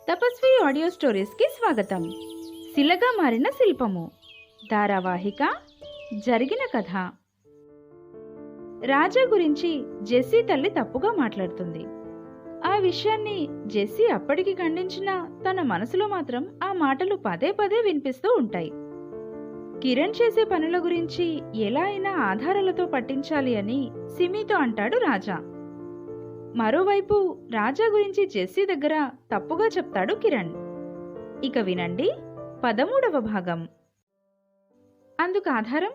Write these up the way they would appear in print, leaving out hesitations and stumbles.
తపస్వి audio స్టోరీస్కి స్వాగతం. శిలగా మారిన శిల్పము ధారావాహిక జరిగిన కథ. రాజా గురించి జెస్సీ తల్లి తప్పుగా మాట్లాడుతుంది. ఆ విషయాన్ని జెస్సీ అప్పటికి ఖండించినా తన మనసులో మాత్రం ఆ మాటలు పదే పదే వినిపిస్తూ ఉంటాయి. కిరణ్ చేసే పనుల గురించి ఎలా అయినా ఆధారాలతో పట్టించాలి అని సిమితో అంటాడు రాజా. మరోవైపు రాజా గురించి జెస్సీ దగ్గర తప్పుగా చెప్తాడు కిరణ్. ఇక వినండి 13వ భాగం. అందుకు ఆధారం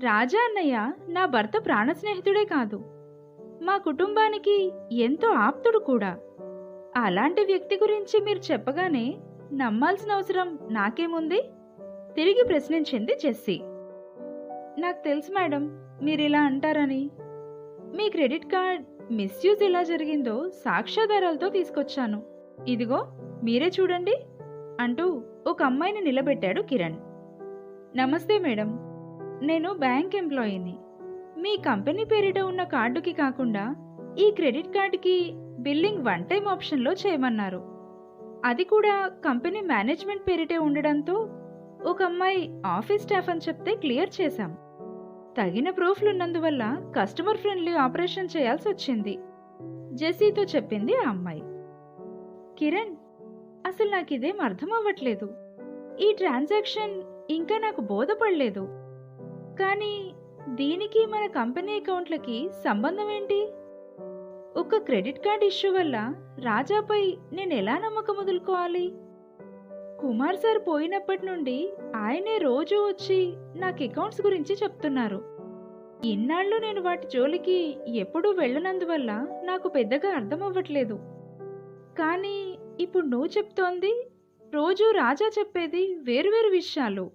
రాజా అన్నయ్య నా భర్త ప్రాణ స్నేహితుడే కాదు, మా కుటుంబానికి ఎంతో ఆప్తుడు కూడా. అలాంటి వ్యక్తి గురించి మీరు చెప్పగానే నమ్మాల్సిన అవసరం నాకేముంది? తిరిగి ప్రశ్నించింది జెస్సీ. నాకు తెలుసు మేడం మీరిలా అంటారని. మీ క్రెడిట్ కార్డ్ మిస్యూజ్ ఎలా జరిగిందో సాక్ష్యాధారాలతో తీసుకొచ్చాను, ఇదిగో మీరే చూడండి అంటూ ఒక అమ్మాయిని నిలబెట్టాడు కిరణ్. నమస్తే మేడం, నేను బ్యాంక్ ఎంప్లాయీని. మీ కంపెనీ పేరిట ఉన్న కార్డుకి కాకుండా ఈ క్రెడిట్ కార్డుకి బిల్లింగ్ వన్ టైం ఆప్షన్లో చేయమన్నారు. అది కూడా కంపెనీ మేనేజ్మెంట్ పేరిటే ఉండడంతో ఒక అమ్మాయి ఆఫీస్ స్టాఫ్ అని చెప్తే క్లియర్ చేశాం. తగిన ప్రూఫ్లున్నందువల్ల కస్టమర్ ఫ్రెండ్లీ ఆపరేషన్ చేయాల్సి వచ్చింది, జెస్సీతో చెప్పింది ఆ అమ్మాయి. కిరణ్, అసలు నాకిదేం అర్థం అవ్వట్లేదు. ఈ ట్రాన్సాక్షన్ ఇంకా నాకు బోధపడలేదు. కానీ దీనికి మన కంపెనీ అకౌంట్లకి సంబంధం ఏంటి? ఒక క్రెడిట్ కార్డ్ ఇష్యూ వల్ల రాజాపై నేను ఎలా నమ్మకం వదులుకోవాలి? కుమార్ సార్ పోయినప్పటి నుండి ఆయనే రోజూ వచ్చి నాకు అకౌంట్స్ గురించి చెప్తున్నారు. ఇన్నాళ్ళు నేను వాటి జోలికి ఎప్పుడూ వెళ్ళనందువల్ల నాకు పెద్దగా అర్థం అవ్వట్లేదు. కానీ ఇప్పుడు నువ్వు చెప్తోంది, రోజూ రాజా చెప్పేది వేరువేరు విషయాలు.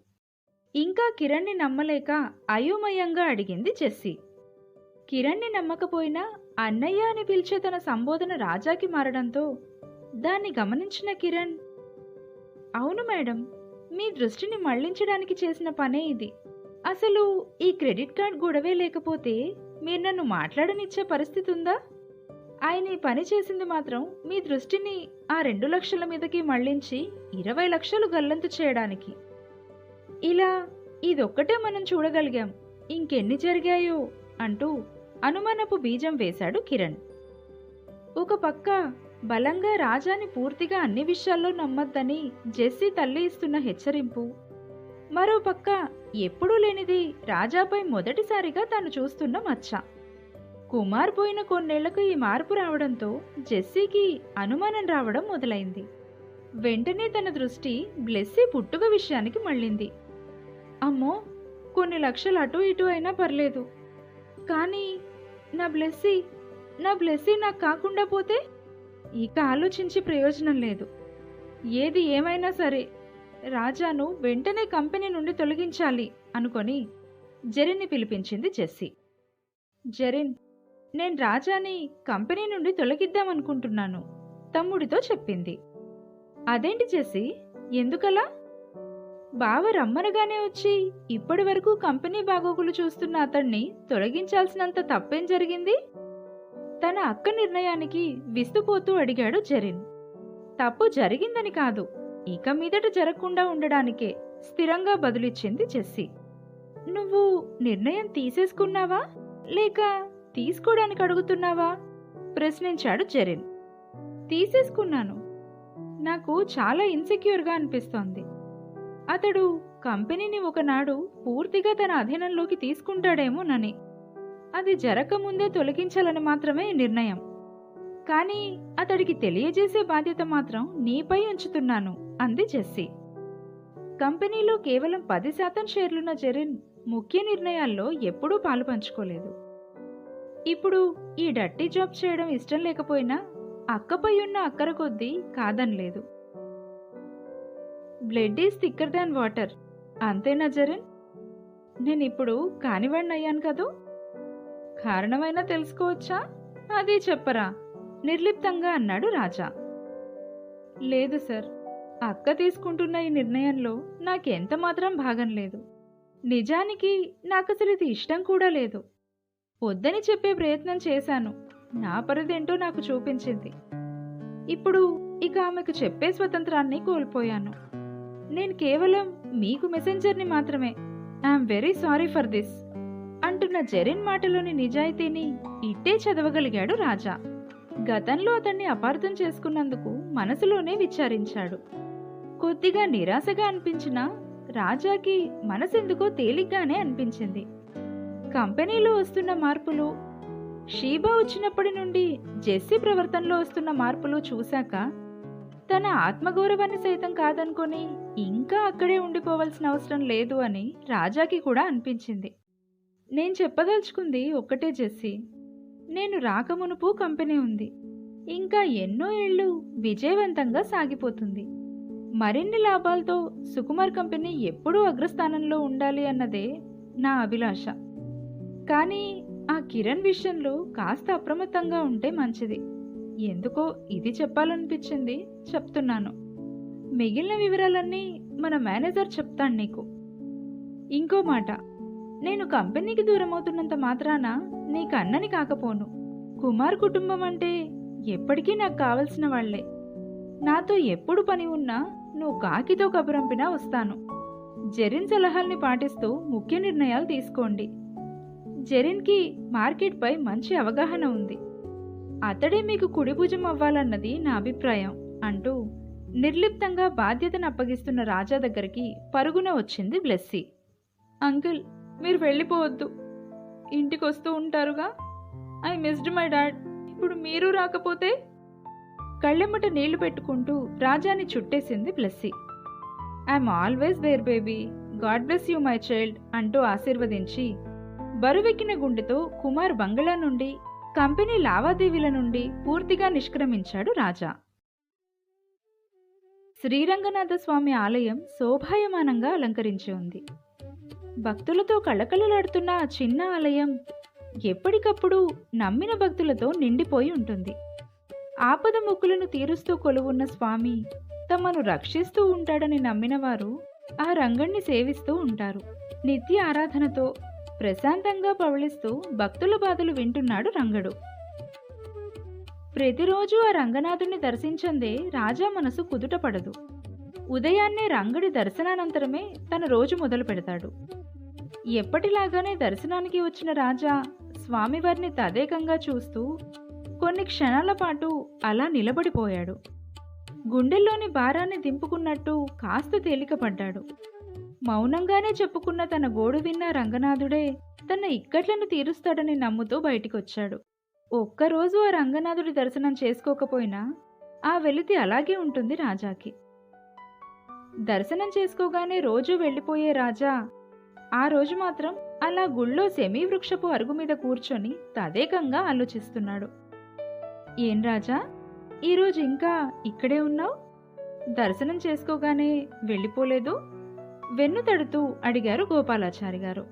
ఇంకా కిరణ్ని నమ్మలేక అయోమయంగా అడిగింది జెస్సీ. కిరణ్ని నమ్మకపోయినా అన్నయ్య అని పిలిచే తన సంబోధన రాజాకి మారడంతో దాన్ని గమనించిన కిరణ్, అవును మేడం, మీ దృష్టిని మళ్లించడానికి చేసిన పనే ఇది. అసలు ఈ క్రెడిట్ కార్డ్ గొడవే లేకపోతే మీరు నన్ను మాట్లాడనిచ్చే పరిస్థితి ఉందా? ఆయన ఈ పని చేసింది మాత్రం మీ దృష్టిని ఆ 2 లక్షల మీదకి మళ్లించి 20 లక్షలు గల్లంతు చేయడానికి. ఇలా ఇదొక్కటే మనం చూడగలిగాం, ఇంకెన్ని జరిగాయో అంటూ అనుమానపు బీజం వేశాడు కిరణ్. ఒక పక్క బలంగా రాజాని పూర్తిగా అన్ని విషయాల్లో నమ్మొద్దని జెస్సీ తల్లి ఇస్తున్న హెచ్చరింపు, మరోపక్క ఎప్పుడూ లేనిది రాజాపై మొదటిసారిగా తాను చూస్తున్న మచ్చ. కుమార్ పోయిన కొన్నేళ్లకు ఈ మార్పు రావడంతో జెస్సీకి అనుమానం రావడం మొదలైంది. వెంటనే తన దృష్టి బ్లెస్సీ పుట్టుక విషయానికి మళ్ళింది. అమ్మో, కొన్ని లక్షలు అటు ఇటు అయినా పర్లేదు, కానీ నా బ్లెస్సీ నాకు కాకుండా పోతే ఇక ఆలోచించి ప్రయోజనం లేదు. ఏది ఏమైనా సరే రాజాను వెంటనే కంపెనీ నుండి తొలగించాలి అనుకొని జెరిన్ని పిలిపించింది జెస్సీ. జెరిన్, నేను రాజాని కంపెనీ నుండి తొలగిద్దామనుకుంటున్నాను తమ్ముడితో చెప్పింది. అదేంటి జెస్సీ, ఎందుకలా? బావ రమ్మనగానే వచ్చి ఇప్పటి వరకు కంపెనీ బాగోగులు చూస్తున్న అతన్ని తొలగించాల్సినంత తప్పేం జరిగింది? తన అక్క నిర్ణయానికి విస్తుపోతూ అడిగాడు జెరిన్. తప్పు జరిగిందని కాదు, ఇక మీదట జరగకుండా ఉండడానికే స్థిరంగా బదులిచ్చింది జెస్సీ. నువ్వు నిర్ణయం తీసేసుకున్నావా లేక తీసుకోవడానికి అడుగుతున్నావా? ప్రశ్నించాడు జెరిన్. తీసేసుకున్నాను. నాకు చాలా ఇన్సెక్యూర్గా అనిపిస్తోంది. అతడు కంపెనీని ఒకనాడు పూర్తిగా తన అధీనంలోకి తీసుకుంటాడేమోనని. అది జరగకముందే తొలగించాలని మాత్రమే నిర్ణయం. కానీ అతడికి తెలియజేసే బాధ్యత మాత్రం నీపై ఉంచుతున్నాను అంది జెస్సీ. కంపెనీలో కేవలం 10% షేర్లున్న జెరిన్ ముఖ్య నిర్ణయాల్లో ఎప్పుడూ పాలు పంచుకోలేదు. ఇప్పుడు ఈ డర్టీ జాబ్ చేయడం ఇష్టం లేకపోయినా అక్కపై ఉన్న అక్కర కొద్దీ కాదనలేదు. Blood is thicker than water, అంతేనా జెరిన్? నేనిప్పుడు కానివాడిని అయ్యాను కదూ. కారణమైనా తెలుసుకోవచ్చా? అది చెప్పరా, నిర్లిప్తంగా అన్నాడు రాజా. లేదు సార్, అక్క తీసుకుంటున్న ఈ నిర్ణయంలో నాకెంత మాత్రం భాగం లేదు. నిజానికి నాకసలు ఇది ఇష్టం కూడా లేదు. వద్దని చెప్పే ప్రయత్నం చేశాను, నా పరిధేంటో నాకు చూపించింది. ఇప్పుడు ఇక ఆమెకు చెప్పే స్వతంత్రాన్ని కోల్పోయాను. నేను కేవలం మీకు మెసెంజర్ని మాత్రమే. I'm very sorry for this అంటున్న జెరిన్ మాటలోని నిజాయితీని ఇట్టే చదవగలిగాడు రాజా. గతంలో అతన్ని అపార్థం చేసుకున్నందుకు మనసులోనే విచారించాడు. కొద్దిగా నిరాశగా అనిపించినా రాజాకి మనసెందుకో తేలిగ్గానే అనిపించింది. కంపెనీలో వస్తున్న మార్పులు, షీబా వచ్చినప్పటి నుండి జెస్సీ ప్రవర్తనలో వస్తున్న మార్పులు చూశాక తన ఆత్మగౌరవాన్ని సైతం కాదనుకొని ఇంకా అక్కడే ఉండిపోవాల్సిన అవసరం లేదు అని రాజాకి కూడా అనిపించింది. నేను చెప్పదలుచుకుంది ఒక్కటే జెస్సీ, నేను రాకమునుపు కంపెనీ ఉంది, ఇంకా ఎన్నో ఏళ్ళు విజయవంతంగా సాగిపోతుంది. మరిన్ని లాభాలతో సుకుమార్ కంపెనీ ఎప్పుడూ అగ్రస్థానంలో ఉండాలి అన్నదే నా అభిలాష. కానీ ఆ కిరణ్ విషయంలో కాస్త అప్రమత్తంగా ఉంటే మంచిది. ఎందుకో ఇది చెప్పాలనిపించింది, చెప్తున్నాను. మిగిలిన వివరాలన్నీ మన మేనేజర్ చెప్తాను నీకు. ఇంకో మాట, నేను కంపెనీకి దూరమవుతున్నంత మాత్రాన నీకు అన్నని కాకపోను. కుమార్ కుటుంబం అంటే ఎప్పటికీ నాకు కావలసిన వాళ్లే. నాతో ఎప్పుడు పని ఉన్నా నువ్వు కాకితో కబురంపినా వస్తాను. జెరిన్ సలహాల్ని పాటిస్తూ ముఖ్య నిర్ణయాలు తీసుకోండి. జెరిన్కి మార్కెట్పై మంచి అవగాహన ఉంది. అతడే మీకు కుడిభుజం అవ్వాలన్నది నా అభిప్రాయం అంటూ నిర్లిప్తంగా బాధ్యతను అప్పగిస్తున్న రాజా దగ్గరికి పరుగున వచ్చింది బ్లెస్సీ. అంకుల్, మీరు వెళ్ళిపోవద్దు. ఇంటికొస్తూ ఉంటారుగా. I missed my dad. ఇప్పుడు మీరు రాకపోతే? కళ్ళెమ్మట నీళ్లు పెట్టుకుంటూ రాజాని చుట్టేసింది Blessy. I'm always there baby, God bless you my child అంటూ ఆశీర్వదించి బరువెక్కిన గుండెతో కుమార్ బంగళా నుండి, కంపెనీ లావాదేవీల నుండి పూర్తిగా నిష్క్రమించాడు రాజా. శ్రీరంగనాథ స్వామి ఆలయం శోభాయమానంగా అలంకరించి ఉంది. భక్తులతో కళకళలాడుతున్న ఆ చిన్న ఆలయం ఎప్పటికప్పుడు నమ్మిన భక్తులతో నిండిపోయి ఉంటుంది. ఆపద మొక్కులను తీరుస్తూ కొలువున్న స్వామి తమను రక్షిస్తూ ఉంటాడని నమ్మిన వారు ఆ రంగణ్ణి సేవిస్తూ ఉంటారు. నిత్య ఆరాధనతో ప్రశాంతంగా పవళిస్తూ భక్తుల బాధలు వింటున్నాడు రంగడు. ప్రతిరోజు ఆ రంగనాథుణ్ణి దర్శించందే రాజా మనసు కుదుటపడదు. ఉదయాన్నే రంగడి దర్శనానంతరమే తన రోజు మొదలు పెడతాడు. ఎప్పటిలాగానే దర్శనానికి వచ్చిన రాజా స్వామివారిని తదేకంగా చూస్తూ కొన్ని క్షణాల పాటు అలా నిలబడిపోయాడు. గుండెల్లోని భారాన్ని దింపుకున్నట్టు కాస్త తేలికపడ్డాడు. మౌనంగానే చెప్పుకున్న తన గోడు విన్న రంగనాథుడే తన ఇక్కట్లను తీరుస్తాడని నమ్ముతూ బయటికొచ్చాడు. ఒక్కరోజు ఆ రంగనాథుడి దర్శనం చేసుకోకపోయినా ఆ వెలితి అలాగే ఉంటుంది రాజాకి. దర్శనం చేసుకోగానే రోజూ వెళ్ళిపోయే రాజా ఆ రోజు మాత్రం అలా గుళ్ళో సెమీ వృక్షపు అరుగు మీద కూర్చొని తదేకంగా ఆలోచిస్తున్నాడు. ఏం రాజా, ఈరోజు ఇంకా ఇక్కడే ఉన్నావు? దర్శనం చేసుకోగానే వెళ్ళిపోలేదు? వెన్ను తడుతూ అడిగారు గోపాలాచారి గారు.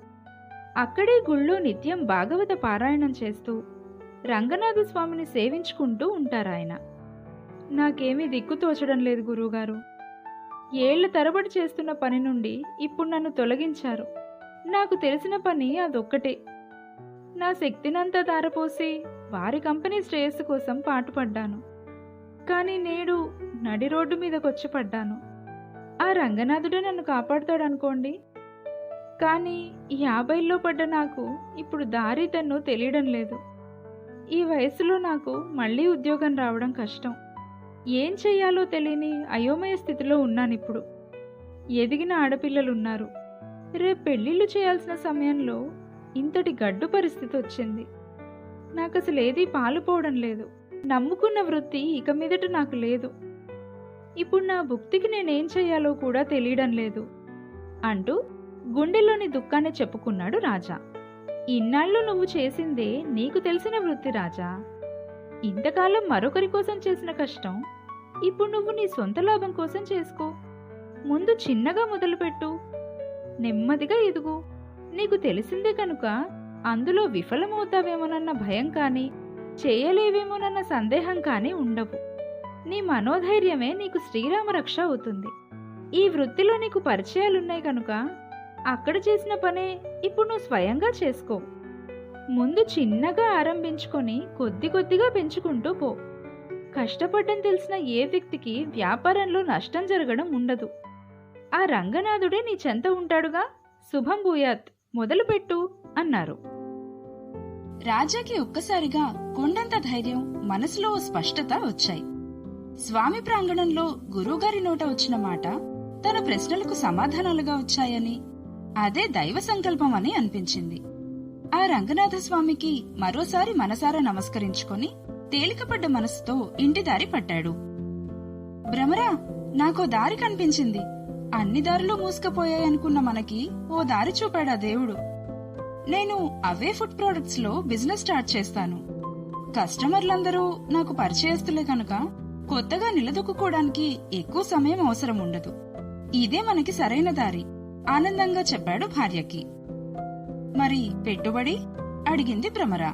అక్కడే గుళ్ళో నిత్యం భాగవత పారాయణం చేస్తూ రంగనాథ స్వామిని సేవించుకుంటూ ఉంటారాయన. నాకేమీ దిక్కు తోచడం లేదు గురువుగారు. ఏళ్ల తరబడి చేస్తున్న పని నుండి ఇప్పుడు నన్ను తొలగించారు. నాకు తెలిసిన పని అదొక్కటే. నా శక్తినంతా దారపోసి వారి కంపెనీ శ్రేయస్సు కోసం పాటుపడ్డాను. కానీ నేడు నడి రోడ్డు మీదకొచ్చి పడ్డాను. ఆ రంగనాథుడే నన్ను కాపాడుతాడనుకోండి. కానీ 50లో పడ్డ నాకు ఇప్పుడు దారి తన్ను తెలియడం లేదు. ఈ వయసులో నాకు మళ్ళీ ఉద్యోగం రావడం కష్టం. ఏం చెయ్యాలో తెలియని అయోమయ స్థితిలో ఉన్నానిప్పుడు. ఎదిగిన ఆడపిల్లలున్నారు. రేపు పెళ్ళిళ్ళు చేయాల్సిన సమయంలో ఇంతటి గడ్డు పరిస్థితి వచ్చింది. నాకసలు ఏదీ పాలుపోవడం లేదు. నమ్ముకున్న వృత్తి ఇక మీదట నాకు లేదు. ఇప్పుడు నా భుక్తికి నేనేం చెయ్యాలో కూడా తెలియడం లేదు అంటూ గుండెలోని దుఃఖాన్ని చెప్పుకున్నాడు రాజా. ఇన్నాళ్ళు నువ్వు చేసిందే నీకు తెలిసిన వృత్తి రాజా. ఇంతకాలం మరొకరి కోసం చేసిన కష్టం ఇప్పుడు నువ్వు నీ సొంత లాభం కోసం చేసుకో. ముందు చిన్నగా మొదలుపెట్టు, నెమ్మదిగా ఎదుగు. నీకు తెలిసిందే కనుక అందులో విఫలమవుతావేమోనన్న భయం కానీ చేయలేవేమోనన్న సందేహం కానీ ఉండవు. నీ మనోధైర్యమే నీకు శ్రీరామ రక్ష అవుతుంది. ఈ వృత్తిలో నీకు పరిచయాలున్నాయి కనుక అక్కడ చేసిన పనే ఇప్పుడు నువ్వు స్వయంగా చేసుకో. ముందు చిన్నగా ఆరంభించుకొని కొద్ది కొద్దిగా పెంచుకుంటూ పో. కష్టపడ్డం తెలిసిన ఏ వ్యక్తికి వ్యాపారంలో నష్టం జరగడం ఉండదు. ఆ రంగనాథుడే నీ చెంత ఉంటాడుగా. శుభం భూయాత్, మొదలుపెట్టు అన్నారు. రాజాకి ఒక్కసారిగా కొండంత ధైర్యం, మనసులో ఓ స్పష్టత వచ్చాయి. స్వామి ప్రాంగణంలో గురువుగారి నోట వచ్చిన మాట తన ప్రశ్నలకు సమాధానాలుగా వచ్చాయని, అదే దైవ సంకల్పం అని అనిపించింది. ఆ రంగనాథ స్వామికి మరోసారి మనసారా నమస్కరించుకొని తేలికపడ్డ మనసుతో ఇంటి దారి పట్టాడు. భ్రమరా, నాకో దారి కనిపించింది. అన్ని దారులు మూసుకుపోయాయనుకున్న మనకి ఓ దారి చూపాడా దేవుడు. నేను అవే ఫుడ్ ప్రొడక్ట్స్ లో బిజినెస్ స్టార్ట్ చేస్తాను. కస్టమర్లందరూ నాకు పరిచయస్తులే కనుక కొత్తగా నిలదొక్కుకోవడానికి ఎక్కువ సమయం అవసరం ఉండదు. ఇదే మనకి సరైన దారి ఆనందంగా చెప్పాడు భార్యకి. మరి పెట్టుబడి అడిగింది భ్రమర.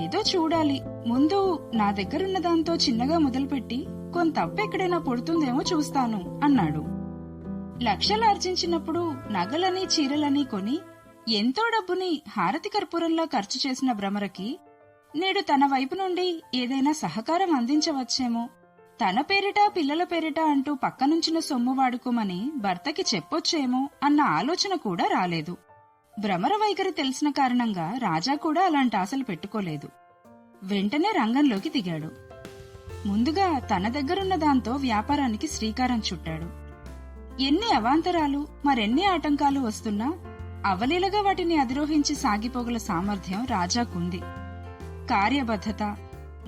ఏదో చూడాలి, ముందు నా దగ్గరున్న దాంతో చిన్నగా మొదలుపెట్టి కొంత అప్పు ఎక్కడైనా పుడుతుందేమో చూస్తాను అన్నాడు. లక్షలు ఆర్జించినప్పుడు నగలని చీరలని కొని ఎంతో డబ్బుని హారతి కర్పూరంలా ఖర్చు చేసిన భ్రమరకి నేడు తన వైపు నుండి ఏదైనా సహకారం అందించవచ్చేమో, తన పేరిట పిల్లల పేరిట అంటూ పక్కనుంచిన సొమ్ము వాడుకోమని భర్తకి చెప్పొచ్చేమో అన్న ఆలోచన కూడా రాలేదు. భ్రమర వైఖరి తెలిసిన కారణంగా రాజా కూడా అలాంటి ఆశలు పెట్టుకోలేదు. వెంటనే రంగంలోకి దిగాడు. ముందుగా తన దగ్గరున్న దాంతో వ్యాపారానికి శ్రీకారం చుట్టాడు. ఎన్ని అవాంతరాలు, మరెన్ని ఆటంకాలు వస్తున్నా అవలీలగా వాటిని అధిరోహించి సాగిపోగల సామర్థ్యం రాజాకుంది. కార్యబద్ధత,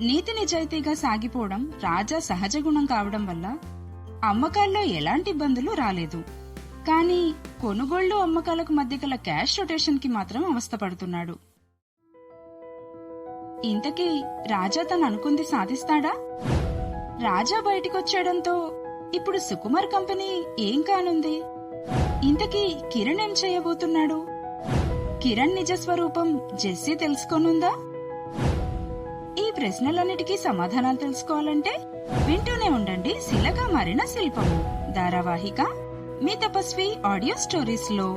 నీతి నిజాయితీగా సాగిపోవడం రాజా సహజ గుణం కావడం వల్ల అమ్మకాల్లో ఎలాంటి ఇబ్బందులు రాలేదు. కానీ కొనుగోళ్లు అమ్మకాలకు మధ్య గల క్యాష్ రొటేషన్ కి మాత్రం అవస్థపడుతున్నాడు. ఇంతకీ రాజా తను అనుకుంది సాధిస్తాడా? రాజా బయటికొచ్చేయడంతో ఇప్పుడు సుకుమార్ కంపెనీ ఏం కానుంది? ఇంతకీ కిరణ్ ఏం చేయబోతున్నాడు? కిరణ్ నిజస్వరూపం జెస్సీ తెలుసుకోనుందా? ఈ ప్రశ్నలన్నిటికీ సమాధానాలు తెలుసుకోవాలంటే వింటూనే ఉండండి శిలగా మారిన శిల్పము ధారావాహిక మీ తపస్వి ఆడియో స్టోరీస్ లో.